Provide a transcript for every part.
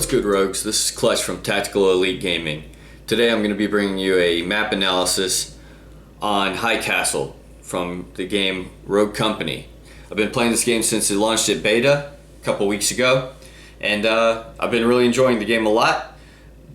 good, Rogues? This is Clutch from Tactical Elite Gaming. Today I'm going to be bringing you a map analysis on High Castle from the game Rogue Company. I've been playing this game since it launched at beta a couple weeks ago, and I've been really enjoying the game a lot.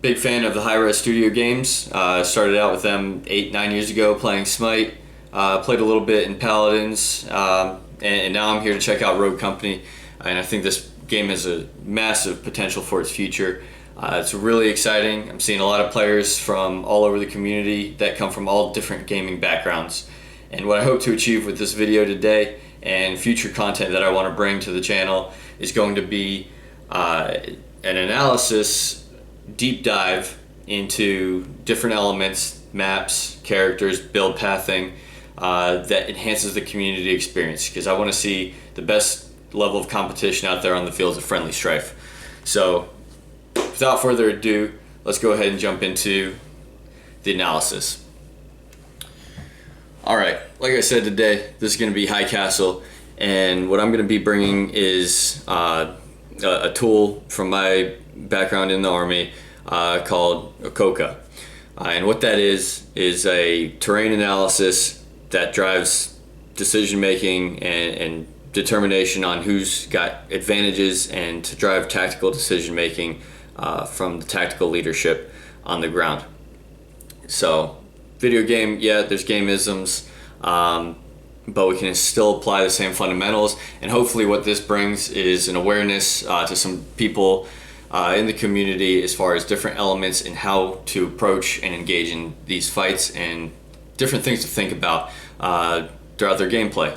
Big fan of the Hi-Res Studio games. Started out with them 8-9 years ago playing Smite. Played a little bit in Paladins, and now I'm here to check out Rogue Company, and I think this game has a massive potential for its future. It's really exciting. I'm seeing a lot of players from all over the community that come from all different gaming backgrounds. And what I hope to achieve with this video today and future content that I want to bring to the channel is going to be an analysis, deep dive into different elements, maps, characters, build pathing that enhances the community experience, because I want to see the best level of competition out there on the fields of friendly strife. So without further ado, let's go ahead and jump into the analysis. Alright, like I said, today this is going to be High Castle, and what I'm going to be bringing is a tool from my background in the Army called Outerspace. And what that is a terrain analysis that drives decision making and determination on who's got advantages, and to drive tactical decision making from the tactical leadership on the ground. So video game, yeah, there's game-isms, but we can still apply the same fundamentals, and hopefully what this brings is an awareness to some people in the community as far as different elements and how to approach and engage in these fights, and different things to think about throughout their gameplay.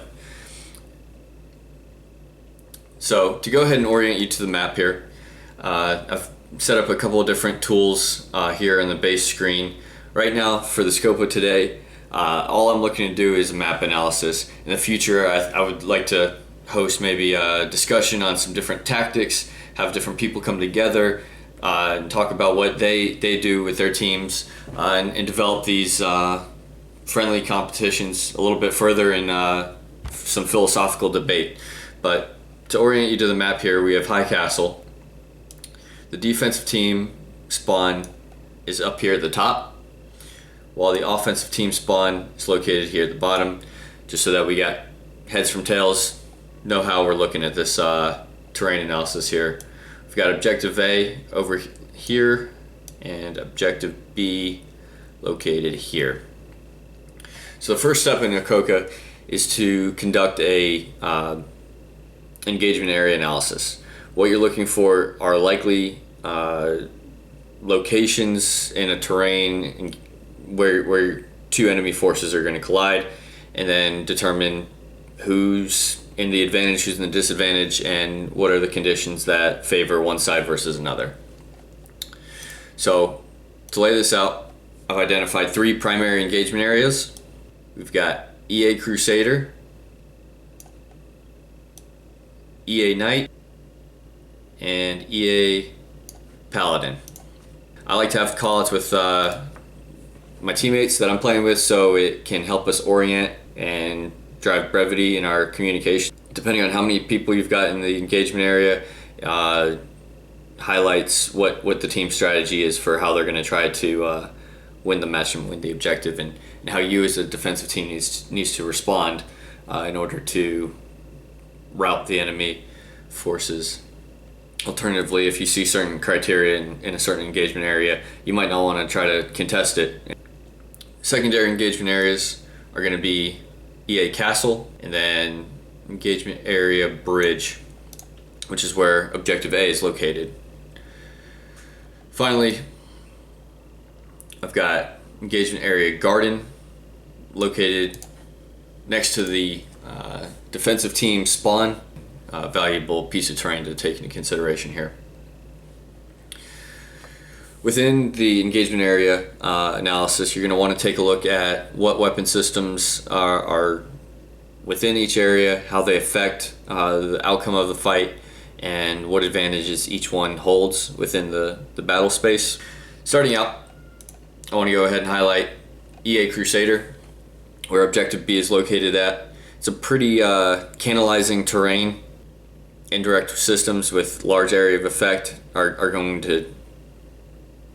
So to go ahead and orient you to the map here, I've set up a couple of different tools here on the base screen. Right now, for the scope of today, all I'm looking to do is a map analysis. In the future, I would like to host maybe a discussion on some different tactics, have different people come together and talk about what they do with their teams, and develop these friendly competitions a little bit further in some philosophical debate. But to orient you to the map here, we have High Castle. The defensive team spawn is up here at the top, while the offensive team spawn is located here at the bottom, just so that we got heads from tails, know how we're looking at this terrain analysis here. We've got Objective A over here and Objective B located here. So the first step in Outerspace is to conduct a engagement area analysis. What you're looking for are likely locations in a terrain where two enemy forces are going to collide, and then determine who's in the advantage, who's in the disadvantage, and what are the conditions that favor one side versus another. So to lay this out, I've identified 3 primary engagement areas. We've got EA Crusader, EA Knight, and EA Paladin. I like to have call-outs with my teammates that I'm playing with, so it can help us orient and drive brevity in our communication. Depending on how many people you've got in the engagement area, highlights what the team strategy is for how they're going to try to win the match and win the objective, and how you as a defensive team needs to respond in order to rout the enemy forces. Alternatively, if you see certain criteria in a certain engagement area, you might not want to try to contest it. Secondary engagement areas are going to be EA Castle, and then engagement area Bridge, which is where Objective A is located. Finally, I've got engagement area Garden, located next to the defensive team spawn. Valuable piece of terrain to take into consideration here. Within the engagement area analysis, you're going to want to take a look at what weapon systems are within each area, how they affect the outcome of the fight, and what advantages each one holds within the battle space. Starting out, I want to go ahead and highlight EA Crusader, where Objective B is located at. It's a pretty canalizing terrain. indirect systems with large area of effect are going to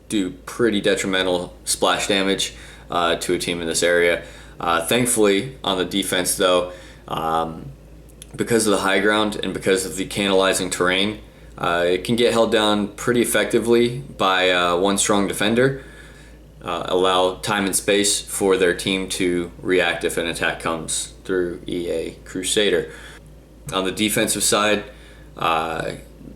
do pretty detrimental splash damage to a team in this area. Thankfully, on the defense though, because of the high ground and because of the canalizing terrain, it can get held down pretty effectively by one strong defender, allow time and space for their team to react if an attack comes through EA Crusader. On the defensive side,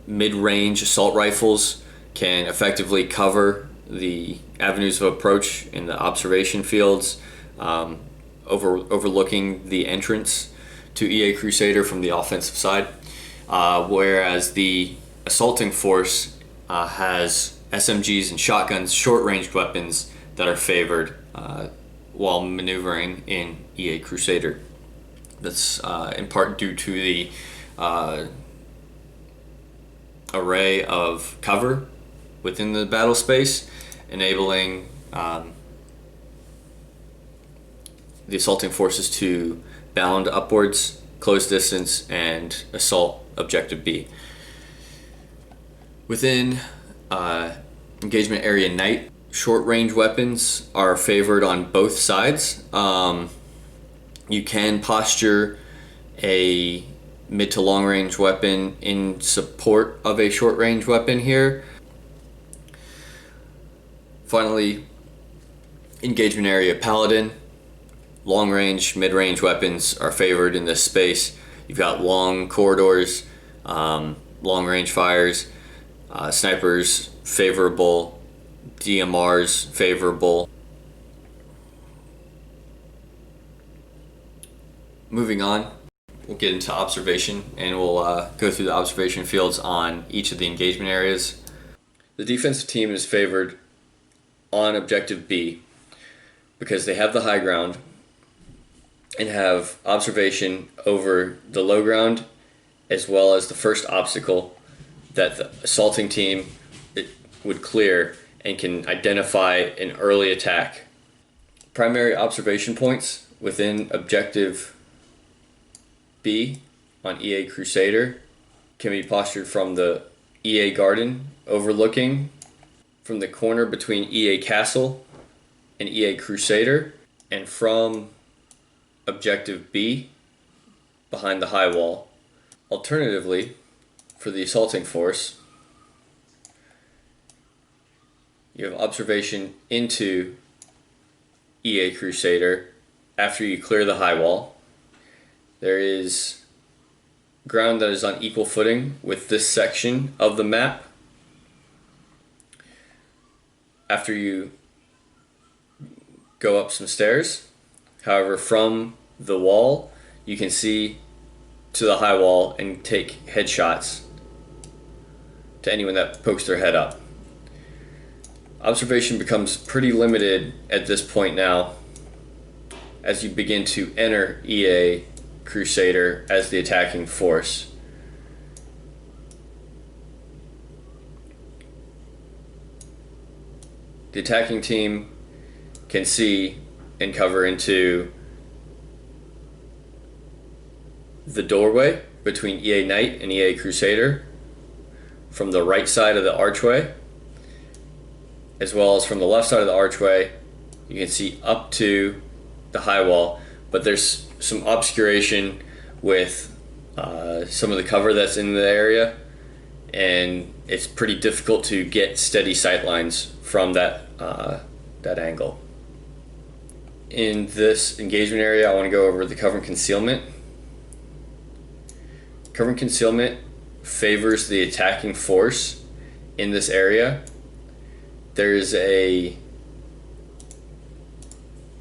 mid-range assault rifles can effectively cover the avenues of approach in the observation fields, overlooking the entrance to EA Crusader from the offensive side, whereas the assaulting force has SMGs and shotguns, short-ranged weapons that are favored while maneuvering in EA Crusader. That's in part due to the array of cover within the battle space, enabling the assaulting forces to bound upwards, close distance, and assault objective B. Within engagement area night, short-range weapons are favored on both sides. You can posture a mid to long range weapon in support of a short range weapon here. Finally, engagement area paladin. Long range, mid range weapons are favored in this space. You've got long corridors, long range fires, snipers favorable, DMRs favorable. Moving on, we'll get into observation and we'll go through the observation fields on each of the engagement areas. The defensive team is favored on objective B because they have the high ground and have observation over the low ground as well as the first obstacle that the assaulting team would clear and can identify an early attack. Primary observation points within objective B on EA Crusader can be postured from the EA Garden overlooking from the corner between EA Castle and EA Crusader, and from objective B behind the high wall. Alternatively, for the assaulting force, you have observation into EA Crusader after you clear the high wall. There is ground that is on equal footing with this section of the map after you go up some stairs. However, from the wall, you can see to the high wall and take headshots to anyone that pokes their head up. Observation becomes pretty limited at this point now as you begin to enter EA Crusader as the attacking force. The attacking team can see and cover into the doorway between EA Knight and EA Crusader from the right side of the archway, as well as from the left side of the archway. You can see up to the high wall, but there's some obscuration with some of the cover that's in the area, and it's pretty difficult to get steady sight lines from that angle. In this engagement area, I want to go over the cover and concealment. Cover and concealment favors the attacking force in this area. There's a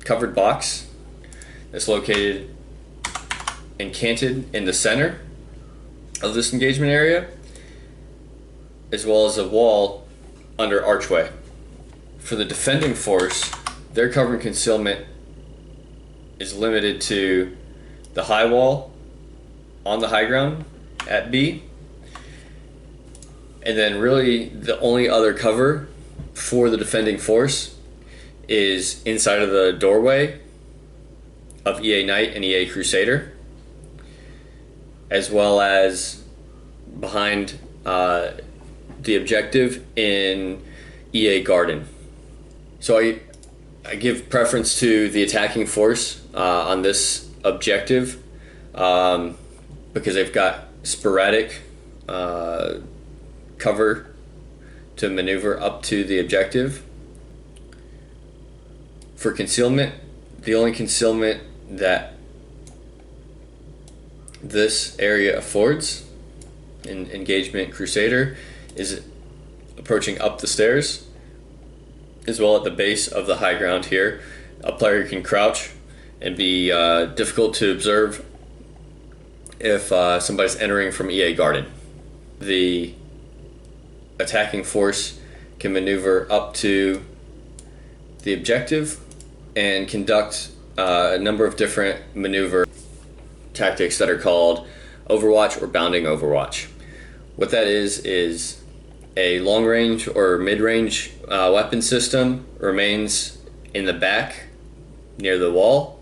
covered box that's located and canted in the center of this engagement area, as well as a wall under archway. For the defending force, their cover and concealment is limited to the high wall on the high ground at B, and then really the only other cover for the defending force is inside of the doorway of EA Knight and EA Crusader, as well as behind the objective in EA Garden. So I give preference to the attacking force on this objective because they've got sporadic cover to maneuver up to the objective. For concealment, the only concealment that this area affords in Engagement Crusader is approaching up the stairs, as well at the base of the high ground here. A player can crouch and be difficult to observe if somebody's entering from EA Garden. The attacking force can maneuver up to the objective and conduct a number of different maneuver tactics that are called Overwatch or Bounding Overwatch. What that is a long-range or mid-range weapon system remains in the back near the wall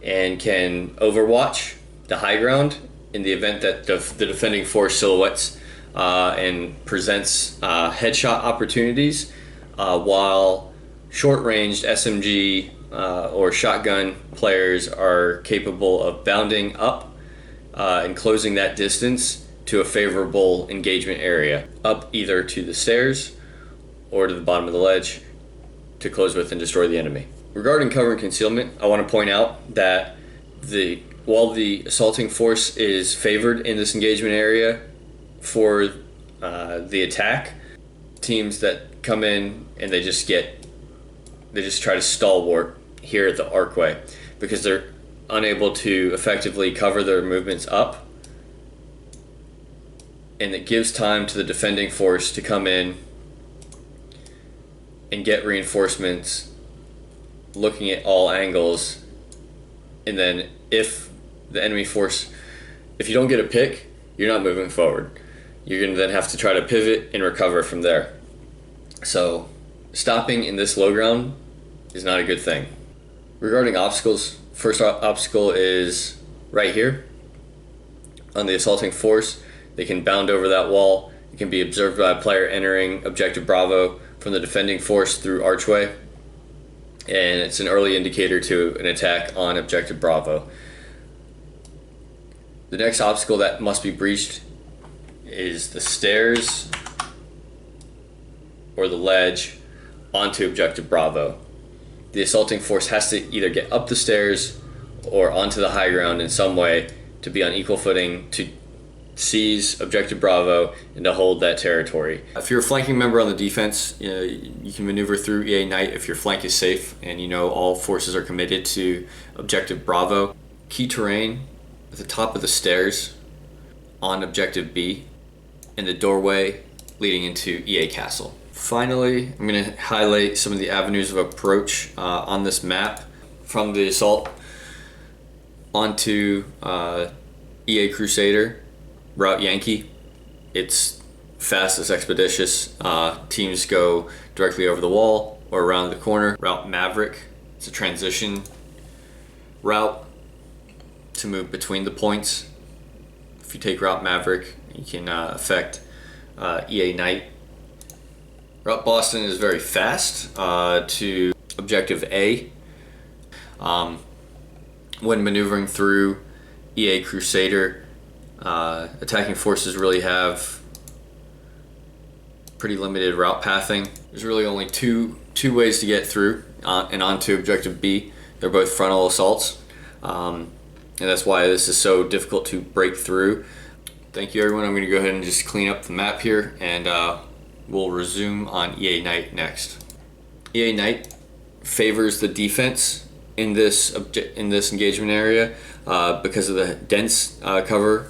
and can overwatch the high ground in the event that the defending force silhouettes and presents headshot opportunities, while short-ranged SMG or shotgun players are capable of bounding up and closing that distance to a favorable engagement area, up either to the stairs or to the bottom of the ledge to close with and destroy the enemy. Regarding cover and concealment, I want to point out that while the assaulting force is favored in this engagement area for the attack, teams that come in and they just try to stalwart here at the archway because they're unable to effectively cover their movements up, and it gives time to the defending force to come in and get reinforcements looking at all angles. And then if the enemy force, if you don't get a pick, you're not moving forward. You're going to then have to try to pivot and recover from there. So stopping in this low ground is not a good thing. Regarding obstacles, first obstacle is right here on the assaulting force. They can bound over that wall. It can be observed by a player entering Objective Bravo from the defending force through archway, and it's an early indicator to an attack on Objective Bravo. The next obstacle that must be breached is the stairs or the ledge onto Objective Bravo. The assaulting force has to either get up the stairs or onto the high ground in some way to be on equal footing to seize Objective Bravo and to hold that territory. If you're a flanking member on the defense, you can maneuver through EA Knight if your flank is safe and all forces are committed to Objective Bravo. Key terrain at the top of the stairs on Objective B and the doorway leading into EA Castle. Finally, I'm going to highlight some of the avenues of approach on this map from the assault onto EA Crusader. Route Yankee, it's fast, it's expeditious. Teams go directly over the wall or around the corner. Route Maverick, it's a transition route to move between the points. If you take Route Maverick, you can affect EA Knight. Route Boston is very fast to Objective A. When maneuvering through EA Crusader, attacking forces really have pretty limited route pathing. There's really only two ways to get through and onto Objective B. They're both frontal assaults, and that's why this is so difficult to break through. Thank you, everyone. I'm going to go ahead and just clean up the map here, and we'll resume on EA Knight next. EA Knight favors the defense in this engagement area because of the dense cover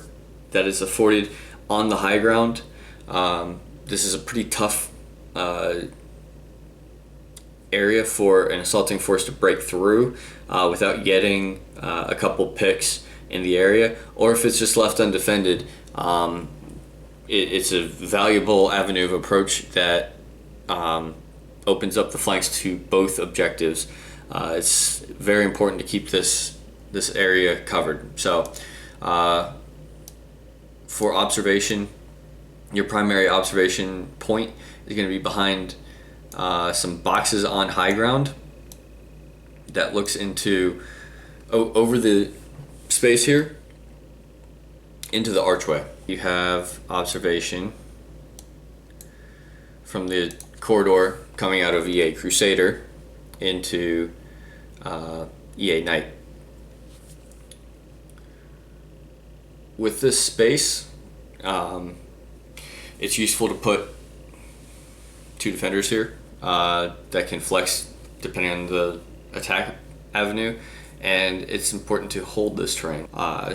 that is afforded on the high ground. This is a pretty tough area for an assaulting force to break through without getting a couple picks in the area, or if it's just left undefended. It's a valuable avenue of approach that opens up the flanks to both objectives. It's very important to keep this area covered. So for observation, your primary observation point is going to be behind some boxes on high ground that looks into over the space here into the archway. You have observation from the corridor coming out of EA Crusader into EA Knight. With this space, it's useful to put two defenders here that can flex depending on the attack avenue, and it's important to hold this terrain.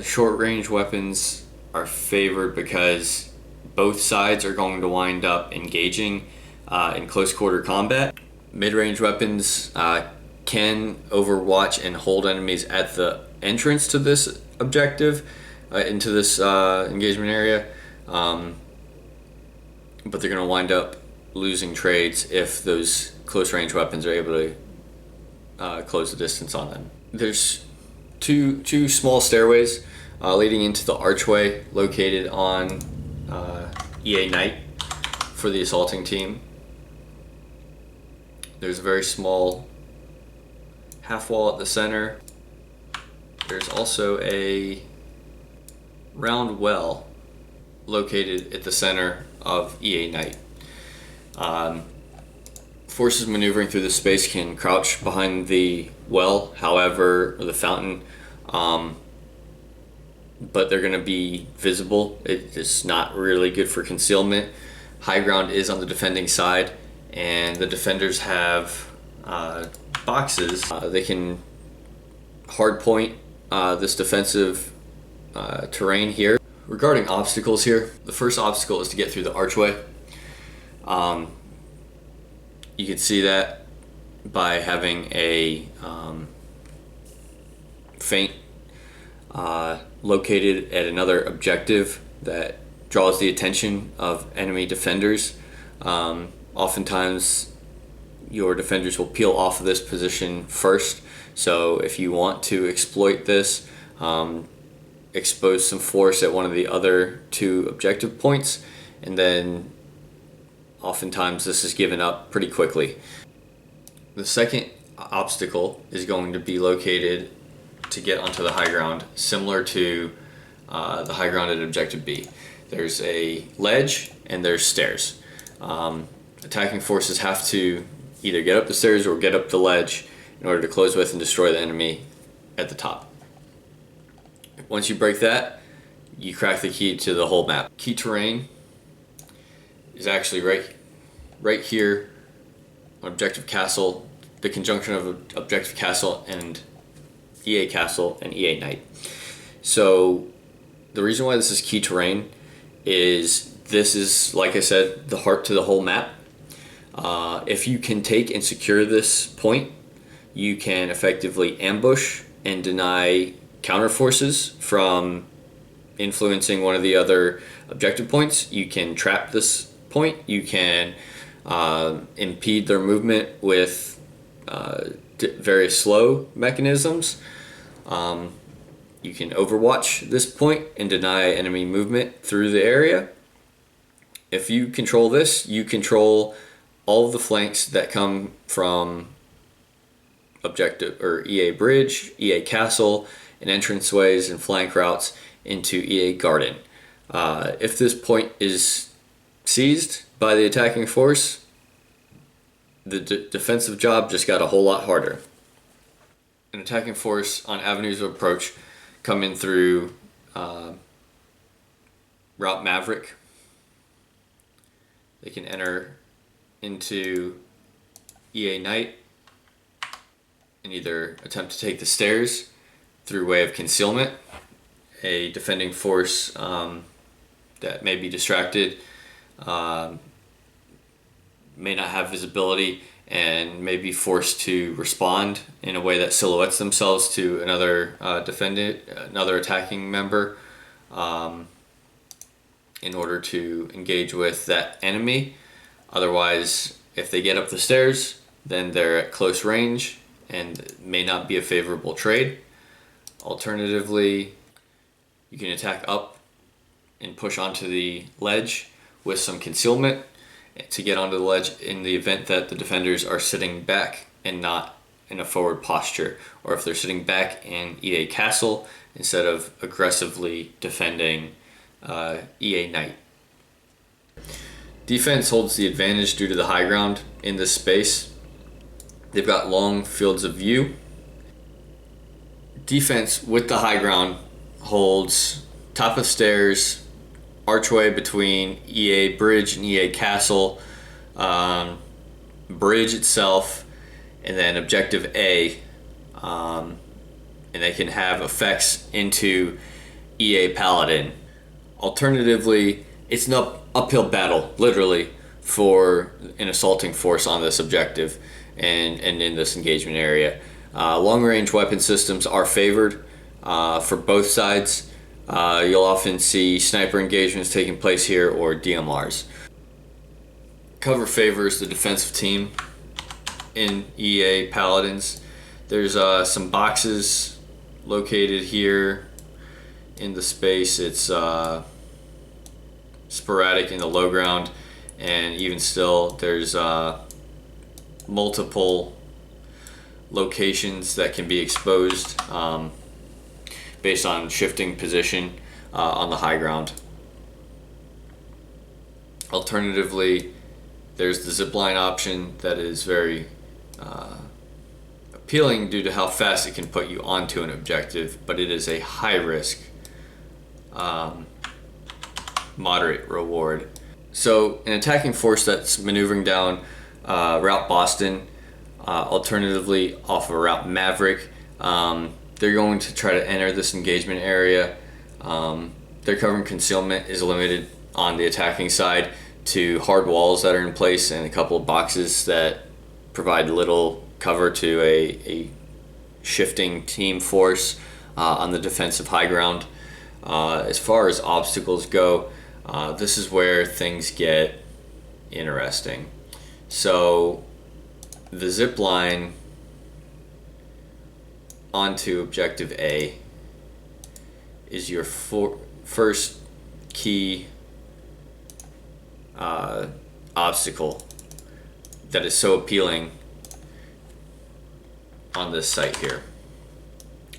Short range weapons are favored because both sides are going to wind up engaging in close quarter combat. Mid-range weapons can overwatch and hold enemies at the entrance to this objective, into this engagement area, but they're going to wind up losing trades if those close range weapons are able to close the distance on them. There's two small stairways leading into the archway located on EA Knight for the assaulting team. There's a very small half wall at the center. There's also a round well located at the center of EA Knight. Forces maneuvering through the space can crouch behind the well, however, or the fountain, but they're going to be visible. It's not really good for concealment. High ground is on the defending side, and the defenders have boxes. They can hard point this defensive terrain here. Regarding obstacles here, the first obstacle is to get through the archway. You can see that by having a feint located at another objective that draws the attention of enemy defenders. Oftentimes your defenders will peel off of this position first, so if you want to exploit this, expose some force at one of the other two objective points, and then oftentimes this is given up pretty quickly. The second obstacle is going to be located to get onto the high ground, similar to the high ground at objective B. There's a ledge and there's stairs. Attacking forces have to either get up the stairs or get up the ledge in order to close with and destroy the enemy at the top. Once you break that, you crack the key to the whole map. Key terrain is actually right here on Objective Castle, the conjunction of Objective Castle and EA Castle and EA Knight. So the reason why this is key terrain is this is, like I said, the heart to the whole map. If you can take and secure this point, you can effectively ambush and deny counter forces from influencing one of the other objective points. You can trap this point. You can impede their movement with various slow mechanisms. You can overwatch this point and deny enemy movement through the area. If you control this, you control all of the flanks that come from objective or EA Bridge, EA Castle, and entranceways and flank routes into EA Garden. If this point is seized by the attacking force, the defensive job just got a whole lot harder. An attacking force on avenues of approach come in through Route Maverick. They can enter into EA Knight and either attempt to take the stairs through way of concealment. A defending force that may be distracted may not have visibility and may be forced to respond in a way that silhouettes themselves to another another attacking member in order to engage with that enemy. Otherwise, if they get up the stairs, then they're at close range and may not be a favorable trade. Alternatively, you can attack up and push onto the ledge with some concealment to get onto the ledge in the event that the defenders are sitting back and not in a forward posture, or if they're sitting back in EA Castle instead of aggressively defending EA Knight. Defense holds the advantage due to the high ground in this space. They've got long fields of view. Defense with the high ground holds top of stairs, archway between EA Bridge and EA Castle, bridge itself, and then objective A, and they can have effects into EA Paladin. Alternatively, it's an uphill battle, literally, for an assaulting force on this objective and in this engagement area. Long-range weapon systems are favored for both sides. You'll often see sniper engagements taking place here or DMRs. Cover favors the defensive team in EA Paladins. There's some boxes located here in the space. It's sporadic in the low ground, and even still there's multiple locations that can be exposed based on shifting position on the high ground. Alternatively, there's the zipline option that is very appealing due to how fast it can put you onto an objective, but it is a high risk, moderate reward. So an attacking force that's maneuvering down Route Boston, alternatively off of Route Maverick, they're going to try to enter this engagement area. Their cover and concealment is limited on the attacking side to hard walls that are in place and a couple of boxes that provide little cover to a shifting team force on the defensive high ground. As far as obstacles go, this is where things get interesting. So the zip line onto objective A is your first key obstacle that is so appealing on this site here.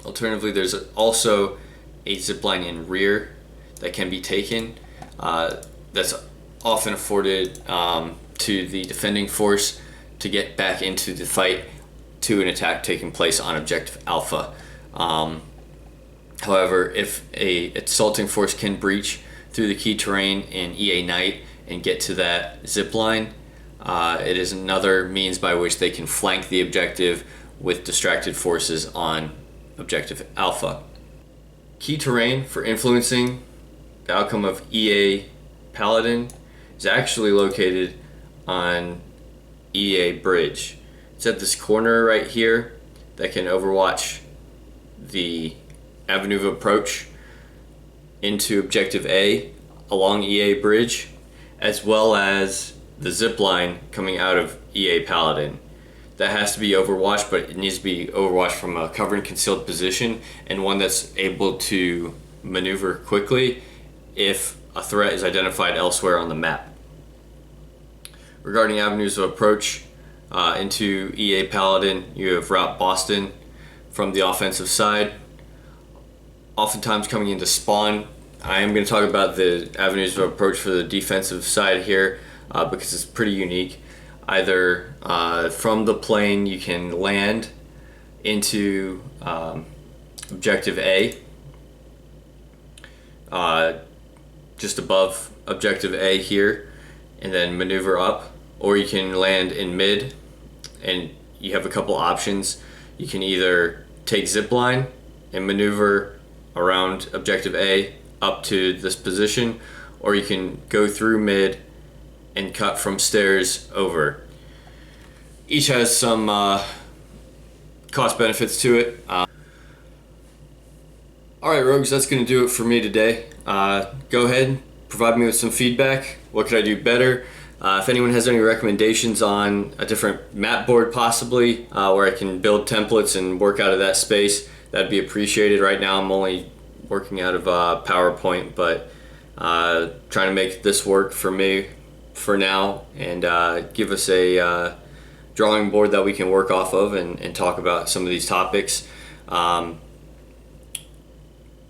Alternatively, there's also a zipline in rear that can be taken. That's often afforded to the defending force to get back into the fight to an attack taking place on objective Alpha. However, if a assaulting force can breach through the key terrain in EA Knight and get to that zip line, it is another means by which they can flank the objective with distracted forces on objective Alpha. Key terrain for influencing the outcome of EA Paladin is actually located on EA Bridge. It's at this corner right here that can overwatch the avenue of approach into objective A along EA Bridge, as well as the zip line coming out of EA Paladin. That has to be overwatched, but it needs to be overwatched from a covered and concealed position, and one that's able to maneuver quickly if a threat is identified elsewhere on the map. Regarding avenues of approach into EA Paladin, you have Route Boston from the offensive side. Oftentimes coming into spawn, I am going to talk about the avenues of approach for the defensive side here because it's pretty unique. Either from the plane you can land into objective A, just above objective A here, and then maneuver up, or you can land in mid, and you have a couple options. You can either take zipline and maneuver around objective A up to this position, or you can go through mid and cut from stairs over. Each has some cost benefits to it. Alright Rogues, that's going to do it for me today. Go ahead, provide me with some feedback. What could I do better? If anyone has any recommendations on a different map board possibly, where I can build templates and work out of that space, that'd be appreciated. Right now I'm only working out of PowerPoint, but trying to make this work for me for now, and give us a drawing board that we can work off of and talk about some of these topics.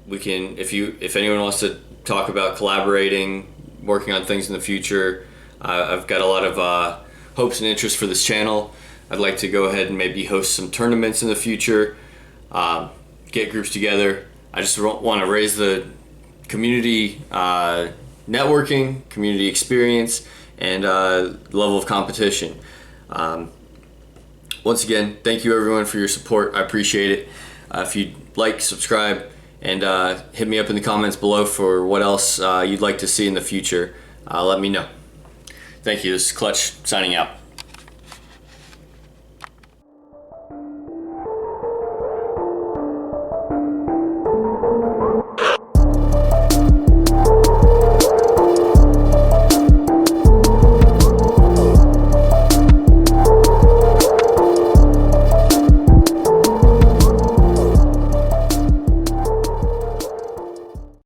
We can, if anyone wants to talk about collaborating, working on things in the future, I've got a lot of hopes and interest for this channel. I'd like to go ahead and maybe host some tournaments in the future, get groups together. I just want to raise the community networking, community experience, and level of competition. Once again, thank you everyone for your support. I appreciate it. If you'd like, subscribe, and hit me up in the comments below for what else you'd like to see in the future. Let me know. Thank you. This is Clutch signing out.